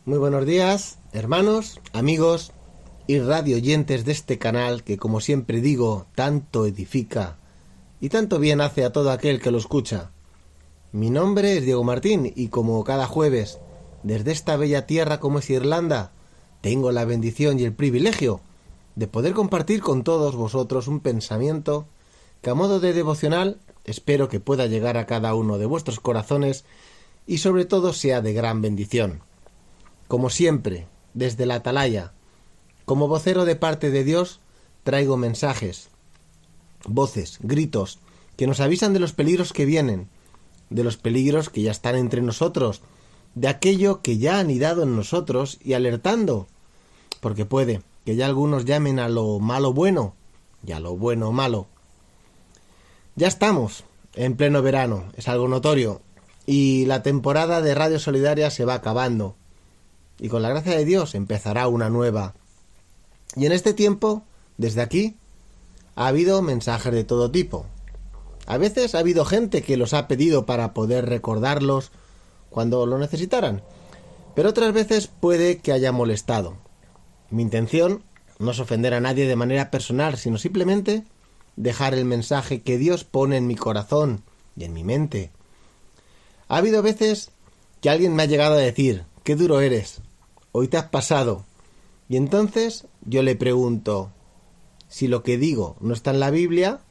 Muy buenos días, hermanos, amigos y radioyentes de este canal que, como siempre digo, tanto edifica y tanto bien hace a todo aquel que lo escucha. Mi nombre es Diego Martín y como cada jueves, desde esta bella tierra como es Irlanda, tengo la bendición y el privilegio de poder compartir con todos vosotros un pensamiento que a modo de devocional espero que pueda llegar a cada uno de vuestros corazones y sobre todo sea de gran bendición. Como siempre, desde la atalaya, como vocero de parte de Dios, traigo mensajes, voces, gritos, que nos avisan de los peligros que vienen, de los peligros que ya están entre nosotros, de aquello que ya han anidado en nosotros y alertando, porque puede que ya algunos llamen a lo malo bueno y a lo bueno malo. Ya estamos en pleno verano, es algo notorio, y la temporada de Radio Solidaria se va acabando. Y con la gracia de Dios empezará una nueva. Y en este tiempo, desde aquí, ha habido mensajes de todo tipo. A veces ha habido gente que los ha pedido para poder recordarlos cuando lo necesitaran. Pero otras veces puede que haya molestado. Mi intención no es ofender a nadie de manera personal, sino simplemente dejar el mensaje que Dios pone en mi corazón y en mi mente. Ha habido veces que alguien me ha llegado a decir: «Qué duro eres, hoy te has pasado». Y entonces yo le pregunto, si lo que digo no está en la Biblia,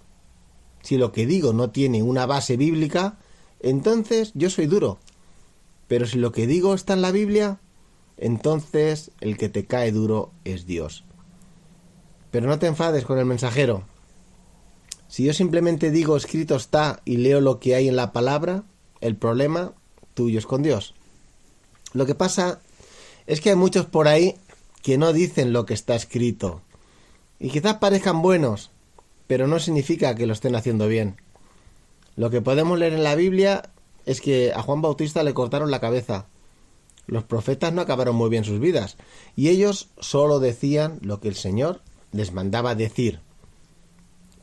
si lo que digo no tiene una base bíblica, entonces yo soy duro. Pero si lo que digo está en la Biblia, entonces el que te cae duro es Dios. Pero no te enfades con el mensajero. Si yo simplemente digo escrito está y leo lo que hay en la palabra, el problema tuyo es con Dios. Lo que pasa es que hay muchos por ahí que no dicen lo que está escrito. Y quizás parezcan buenos, pero no significa que lo estén haciendo bien. Lo que podemos leer en la Biblia es que a Juan Bautista le cortaron la cabeza. Los profetas no acabaron muy bien sus vidas, y ellos solo decían lo que el Señor les mandaba decir.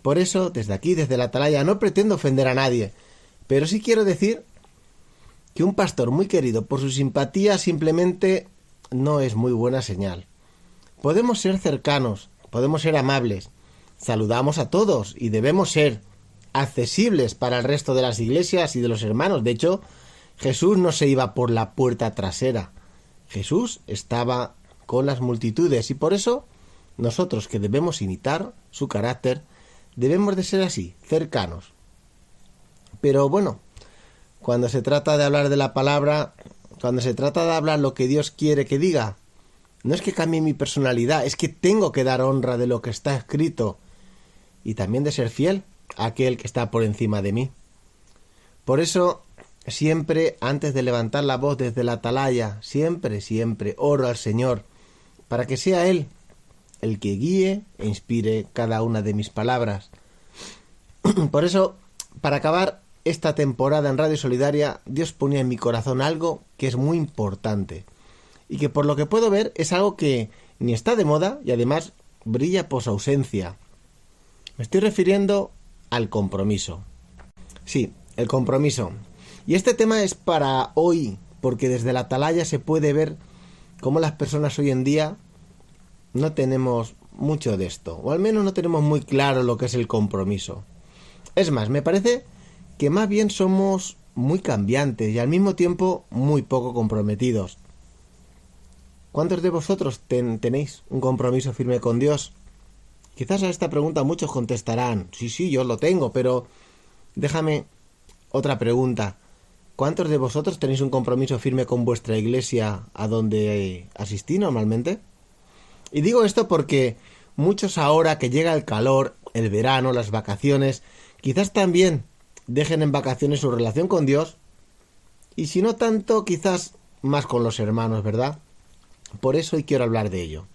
Por eso, desde aquí, desde la atalaya, no pretendo ofender a nadie, pero sí quiero decir que un pastor muy querido por su simpatía simplemente no es muy buena señal. Podemos ser cercanos, podemos ser amables, saludamos a todos y debemos ser accesibles para el resto de las iglesias y de los hermanos. De hecho, Jesús no se iba por la puerta trasera. Jesús estaba con las multitudes y por eso nosotros, que debemos imitar su carácter, debemos de ser así, cercanos. Pero bueno, cuando se trata de hablar de la palabra, cuando se trata de hablar lo que Dios quiere que diga, no es que cambie mi personalidad, es que tengo que dar honra de lo que está escrito y también de ser fiel a aquel que está por encima de mí. Por eso, siempre antes de levantar la voz desde la atalaya, siempre oro al Señor para que sea Él el que guíe e inspire cada una de mis palabras. Por eso, para acabar esta temporada en Radio Solidaria, Dios ponía en mi corazón algo que es muy importante y que por lo que puedo ver es algo que ni está de moda y además brilla por su ausencia. Me estoy refiriendo al compromiso. Sí, el compromiso. Y este tema es para hoy, porque desde la atalaya se puede ver cómo las personas hoy en día no tenemos mucho de esto, o al menos no tenemos muy claro lo que es el compromiso. Es más, me parece que más bien somos muy cambiantes y al mismo tiempo muy poco comprometidos. ¿Cuántos de vosotros tenéis un compromiso firme con Dios? Quizás a esta pregunta muchos contestarán: sí, yo lo tengo, pero déjame otra pregunta. ¿Cuántos de vosotros tenéis un compromiso firme con vuestra iglesia a donde asistís normalmente? Y digo esto porque muchos ahora que llega el calor, el verano, las vacaciones, quizás también dejen en vacaciones su relación con Dios y si no tanto, quizás más con los hermanos, ¿verdad? Por eso hoy quiero hablar de ello.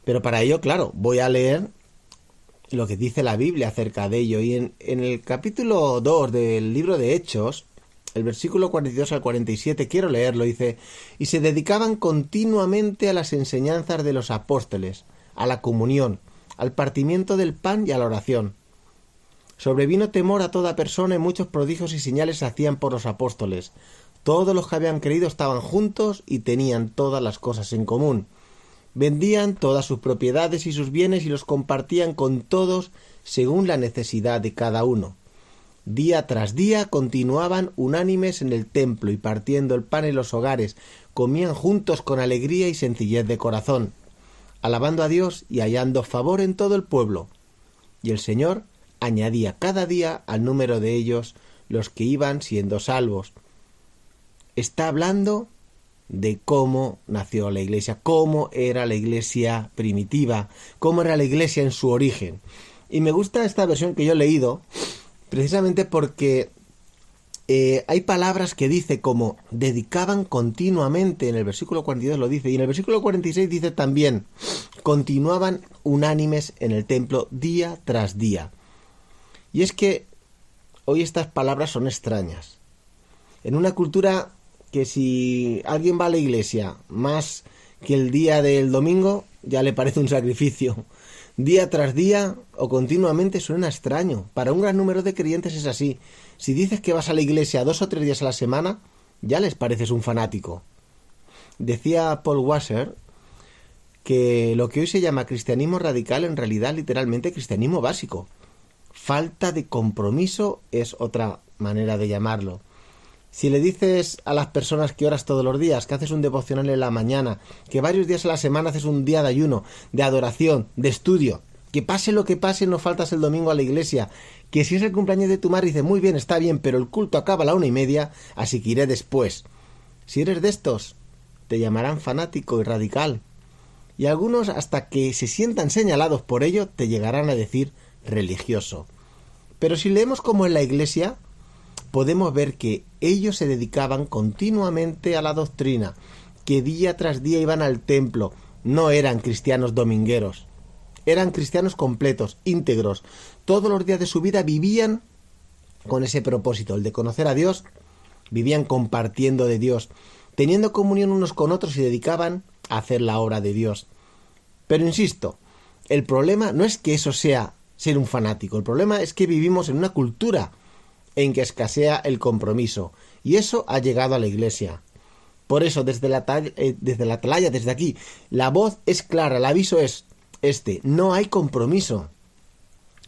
Pero para ello, claro, voy a leer lo que dice la Biblia acerca de ello. Y en el capítulo 2 del libro de Hechos, el versículo 42 al 47, quiero leerlo, dice: «Y se dedicaban continuamente a las enseñanzas de los apóstoles, a la comunión, al partimiento del pan y a la oración. Sobrevino temor a toda persona y muchos prodigios y señales se hacían por los apóstoles. Todos los que habían creído estaban juntos y tenían todas las cosas en común. Vendían todas sus propiedades y sus bienes y los compartían con todos según la necesidad de cada uno. Día tras día continuaban unánimes en el templo y partiendo el pan en los hogares, comían juntos con alegría y sencillez de corazón, alabando a Dios y hallando favor en todo el pueblo. Y el Señor añadía cada día al número de ellos los que iban siendo salvos. Está hablando de cómo nació la Iglesia, cómo era la Iglesia primitiva, cómo era la Iglesia en su origen. Y me gusta esta versión que yo he leído, precisamente porque hay palabras que dice como dedicaban continuamente, en el versículo 42 lo dice, y en el versículo 46 dice también, continuaban unánimes en el templo día tras día. Y es que hoy estas palabras son extrañas. En una cultura que si alguien va a la iglesia más que el día del domingo, ya le parece un sacrificio. Día tras día o continuamente suena extraño. Para un gran número de creyentes es así. Si dices que vas a la iglesia 2 o 3 días a la semana, ya les pareces un fanático. Decía Paul Washer que lo que hoy se llama cristianismo radical en realidad literalmente cristianismo básico. Falta de compromiso es otra manera de llamarlo. Si le dices a las personas que oras todos los días, que haces un devocional en la mañana, que varios días a la semana haces un día de ayuno, de adoración, de estudio, que pase lo que pase no faltas el domingo a la iglesia, que si es el cumpleaños de tu madre dices muy bien, está bien, pero el culto acaba a la 1:30, así que iré después. Si eres de estos, te llamarán fanático y radical. Y algunos, hasta que se sientan señalados por ello, te llegarán a decir religioso. Pero si leemos como en la iglesia, podemos ver que ellos se dedicaban continuamente a la doctrina, que día tras día iban al templo, no eran cristianos domingueros, eran cristianos completos, íntegros, todos los días de su vida vivían con ese propósito, el de conocer a Dios, vivían compartiendo de Dios, teniendo comunión unos con otros y dedicaban a hacer la obra de Dios. Pero insisto, el problema no es que eso sea ser un fanático, el problema es que vivimos en una cultura en que escasea el compromiso, y eso ha llegado a la iglesia. Por eso, desde la atalaya, desde aquí, la voz es clara, el aviso es no hay compromiso.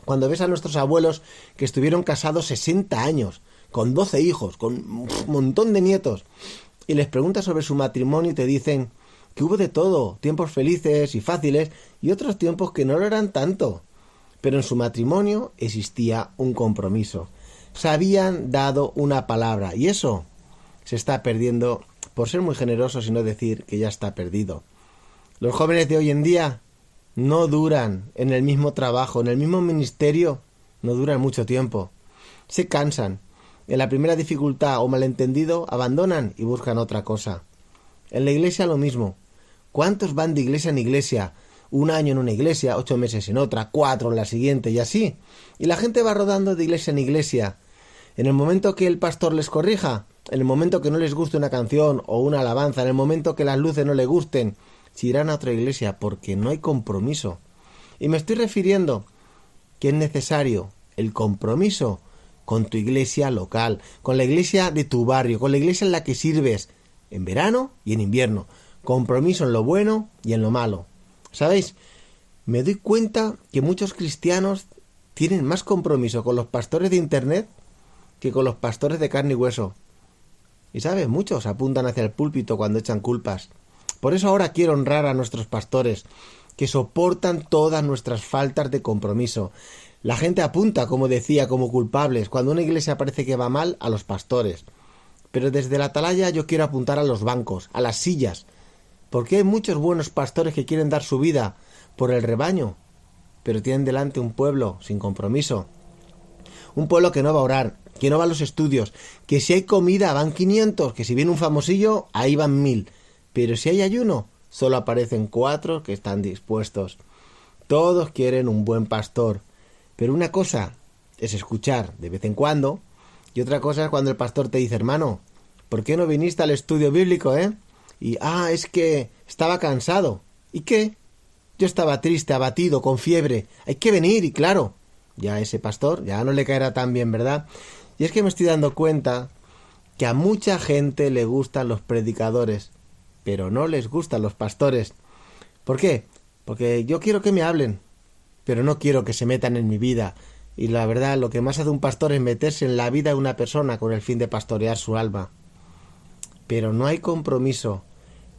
Cuando ves a nuestros abuelos que estuvieron casados 60 años, con 12 hijos, con un montón de nietos, y les preguntas sobre su matrimonio y te dicen que hubo de todo, tiempos felices y fáciles, y otros tiempos que no lo eran tanto, pero en su matrimonio existía un compromiso. Se habían dado una palabra y eso se está perdiendo por ser muy generosos y no decir que ya está perdido. Los jóvenes de hoy en día no duran en el mismo trabajo, en el mismo ministerio, no duran mucho tiempo. Se cansan. En la primera dificultad o malentendido abandonan y buscan otra cosa. En la iglesia lo mismo. ¿Cuántos van de iglesia en iglesia? Un año en una iglesia, 8 meses en otra, 4 en la siguiente y así. Y la gente va rodando de iglesia en iglesia. En el momento que el pastor les corrija, en el momento que no les guste una canción o una alabanza, en el momento que las luces no les gusten, se irán a otra iglesia porque no hay compromiso. Y me estoy refiriendo que es necesario el compromiso con tu iglesia local, con la iglesia de tu barrio, con la iglesia en la que sirves, en verano y en invierno. Compromiso en lo bueno y en lo malo. ¿Sabéis? Me doy cuenta que muchos cristianos tienen más compromiso con los pastores de internet que con los pastores de carne y hueso. Y sabes, muchos apuntan hacia el púlpito cuando echan culpas. Por eso ahora quiero honrar a nuestros pastores, que soportan todas nuestras faltas de compromiso. La gente apunta, como decía, como culpables, cuando una iglesia parece que va mal, a los pastores. Pero desde la atalaya yo quiero apuntar a los bancos, a las sillas, porque hay muchos buenos pastores que quieren dar su vida por el rebaño, pero tienen delante un pueblo sin compromiso. Un pueblo que no va a orar, que no va a los estudios, que si hay comida van 500, que si viene un famosillo, ahí van 1000. Pero si hay ayuno, solo aparecen 4 que están dispuestos. Todos quieren un buen pastor. Pero una cosa es escuchar de vez en cuando, y otra cosa es cuando el pastor te dice, hermano, ¿por qué no viniste al estudio bíblico, Y, es que estaba cansado. ¿Y qué? Yo estaba triste, abatido, con fiebre. Hay que venir, y claro, ya ese pastor ya no le caerá tan bien, ¿verdad? Y es que me estoy dando cuenta que a mucha gente le gustan los predicadores, pero no les gustan los pastores. ¿Por qué? Porque yo quiero que me hablen, pero no quiero que se metan en mi vida. Y la verdad, lo que más hace un pastor es meterse en la vida de una persona con el fin de pastorear su alma. Pero no hay compromiso.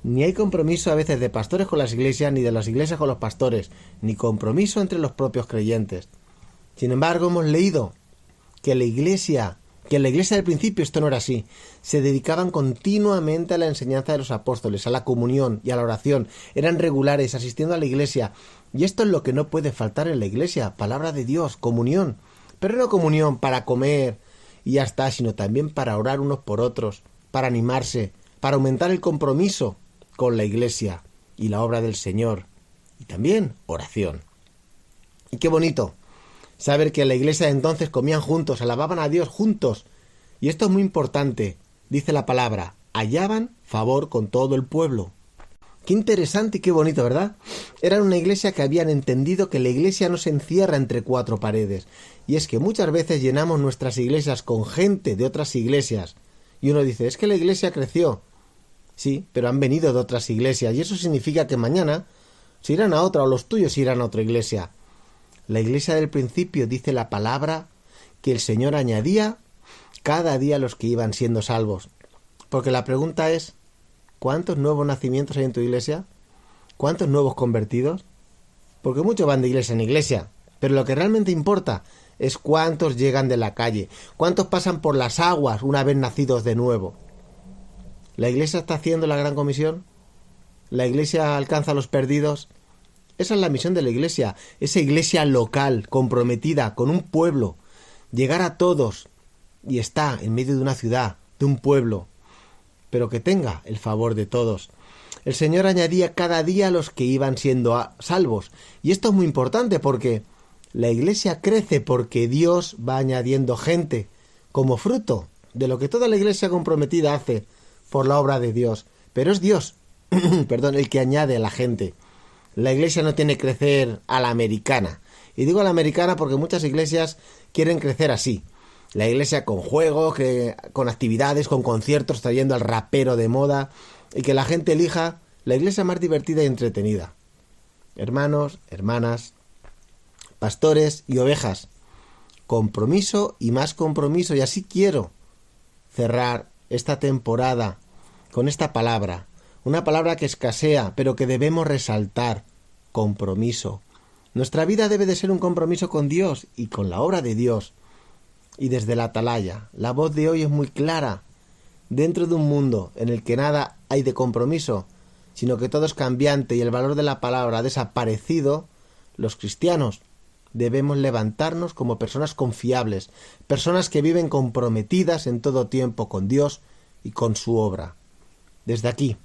Ni hay compromiso a veces de pastores con las iglesias, ni de las iglesias con los pastores, ni compromiso entre los propios creyentes. Sin embargo, hemos leído que en la iglesia del principio esto no era así. Se dedicaban continuamente a la enseñanza de los apóstoles, a la comunión y a la oración. Eran regulares, asistiendo a la iglesia. Y esto es lo que no puede faltar en la iglesia: palabra de Dios, comunión. Pero no comunión para comer y ya está, sino también para orar unos por otros, para animarse, para aumentar el compromiso con la iglesia y la obra del Señor. Y también oración. Y qué bonito saber que en la iglesia de entonces comían juntos, alababan a Dios juntos. Y esto es muy importante. Dice la palabra: hallaban favor con todo el pueblo. Qué interesante y qué bonito, ¿verdad? Eran una iglesia que habían entendido que la iglesia no se encierra entre cuatro paredes. Y es que muchas veces llenamos nuestras iglesias con gente de otras iglesias. Y uno dice: es que la iglesia creció. Sí, pero han venido de otras iglesias. Y eso significa que mañana se irán a otra, o los tuyos irán a otra iglesia. La iglesia del principio, dice la palabra, que el Señor añadía cada día a los que iban siendo salvos. Porque la pregunta es: ¿cuántos nuevos nacimientos hay en tu iglesia? ¿Cuántos nuevos convertidos? Porque muchos van de iglesia en iglesia, pero lo que realmente importa es cuántos llegan de la calle, cuántos pasan por las aguas una vez nacidos de nuevo. ¿La iglesia está haciendo la gran comisión? ¿La iglesia alcanza a los perdidos? Esa es la misión de la iglesia, esa iglesia local, comprometida con un pueblo, llegar a todos, y está en medio de una ciudad, de un pueblo, pero que tenga el favor de todos. El Señor añadía cada día a los que iban siendo salvos, y esto es muy importante porque la iglesia crece porque Dios va añadiendo gente como fruto de lo que toda la iglesia comprometida hace por la obra de Dios. Pero es Dios, el que añade a la gente. La iglesia no tiene que crecer a la americana. Y digo a la americana porque muchas iglesias quieren crecer así. La iglesia con juegos, con actividades, con conciertos, trayendo al rapero de moda, y que la gente elija la iglesia más divertida y entretenida. Hermanos, hermanas, pastores y ovejas, compromiso y más compromiso. Y así quiero cerrar esta temporada con esta palabra. Una palabra que escasea, pero que debemos resaltar: compromiso. Nuestra vida debe de ser un compromiso con Dios y con la obra de Dios. Y desde la atalaya, la voz de hoy es muy clara. Dentro de un mundo en el que nada hay de compromiso, sino que todo es cambiante y el valor de la palabra ha desaparecido, los cristianos debemos levantarnos como personas confiables, personas que viven comprometidas en todo tiempo con Dios y con su obra. Desde aquí,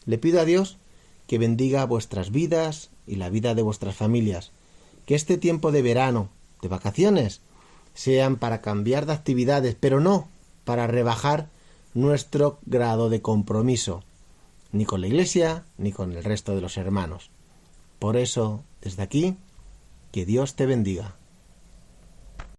le pido a Dios que bendiga vuestras vidas y la vida de vuestras familias. Que este tiempo de verano, de vacaciones, sean para cambiar de actividades, pero no para rebajar nuestro grado de compromiso, ni con la iglesia, ni con el resto de los hermanos. Por eso, desde aquí, que Dios te bendiga.